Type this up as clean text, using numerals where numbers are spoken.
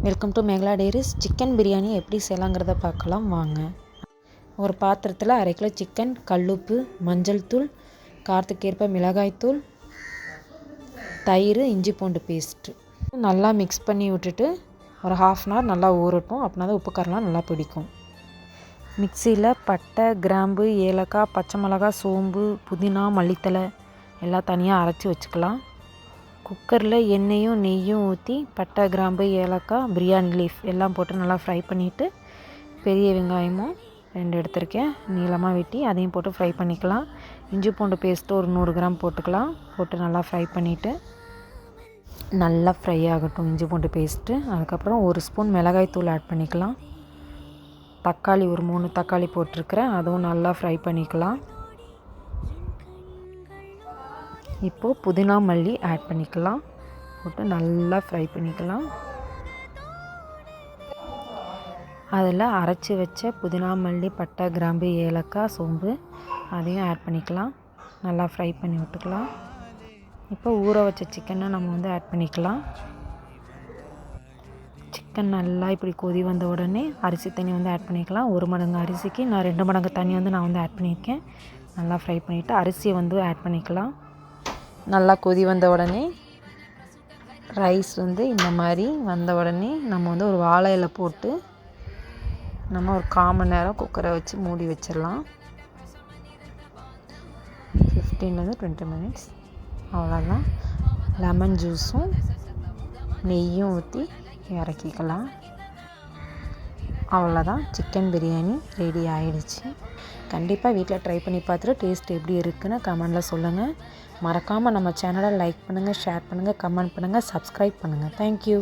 Welcome to Mekala diaries. Chicken biryani எப்படி செய்யலாங்கிறத பார்க்கலாம் வாங்க. ஒரு பாத்திரத்தில் 1/2 கிலோ சிக்கன், கல்லுப்பு, மஞ்சள் தூள், காரத்துக்கேற்ப மிளகாய்த்தூள், தயிர், இஞ்சி பூண்டு பேஸ்ட்டு நல்லா மிக்ஸ் பண்ணி விட்டுட்டு ஒரு 1/2 அன் ஹவர் நல்லா ஊறட்டும். அப்படின்னா தான் உப்பு காரம்லாம் நல்லா பிடிக்கும். மிக்சியில் பட்டை, கிராம்பு, ஏலக்காய், பச்சை மிளகாய், சோம்பு, புதினா, மல்லித்தலை எல்லாம் தனியாக அரைச்சி வச்சுக்கலாம். குக்கரில் எண்ணெயும் நெய்யும் ஊற்றி பட்டை, கிராம்பு, ஏலக்காய், பிரியாணி லீஃப் எல்லாம் போட்டு நல்லா ஃப்ரை பண்ணிவிட்டு, பெரிய வெங்காயமும் 2 எடுத்திருக்கேன் நீளமாக வெட்டி அதையும் போட்டு ஃப்ரை பண்ணிக்கலாம். இஞ்சி பூண்டு பேஸ்ட்டு ஒரு 100 கிராம் போட்டுக்கலாம். போட்டு நல்லா ஃப்ரை பண்ணிவிட்டு நல்லா ஃப்ரை ஆகட்டும் இஞ்சி பூண்டு பேஸ்ட்டு. அதுக்கப்புறம் 1 ஸ்பூன் மிளகாய் தூள் ஆட் பண்ணிக்கலாம். தக்காளி ஒரு 3 தக்காளி போட்டிருக்கிறேன், அதுவும் நல்லா ஃப்ரை பண்ணிக்கலாம். இப்போது புதினா, மல்லி ஆட் பண்ணிக்கலாம். போட்டு நல்லா ஃப்ரை பண்ணிக்கலாம். அதில் அரைச்சி வச்ச புதினா, மல்லி, பட்டை, கிராம்பு, ஏலக்காய், சோம்பு அதையும் ஆட் பண்ணிக்கலாம். நல்லா ஃப்ரை பண்ணி விட்டுக்கலாம். இப்போ ஊற வச்ச சிக்கனை நம்ம ஆட் பண்ணிக்கலாம். சிக்கன் நல்லா இப்படி கொதி வந்த உடனே அரிசி தண்ணி ஆட் பண்ணிக்கலாம். 1 மடங்கு அரிசிக்கு நான் 2 மடங்கு தண்ணி நான் ஆட் பண்ணியிருக்கேன். நல்லா ஃப்ரை பண்ணிவிட்டு அரிசியை ஆட் பண்ணிக்கலாம். நல்லா கொதி வந்த உடனே ரைஸ் இந்த மாதிரி வந்த உடனே நம்ம ஒரு வாழை இலை போட்டு நம்ம ஒரு 1/4 மணி நேரம் குக்கரை வச்சு மூடி வச்சிடலாம். 15 to 20 minutes. அவ்வளோதான். லெமன் ஜூஸும் நெய்யும் ஊற்றி இறக்கிக்கலாம். அவ்வளோதான், சிக்கன் பிரியாணி ரெடி ஆகிடுச்சு. கண்டிப்பாக வீட்டில் ட்ரை பண்ணி பார்த்துட்டு டேஸ்ட் எப்படி இருக்குன்னு கமெண்டில் சொல்லுங்கள். மறக்காமல் நம்ம சேனலை லைக் பண்ணுங்கள், ஷேர் பண்ணுங்கள், கமெண்ட் பண்ணுங்கள், சப்ஸ்கிரைப் பண்ணுங்கள். தேங்க்யூ.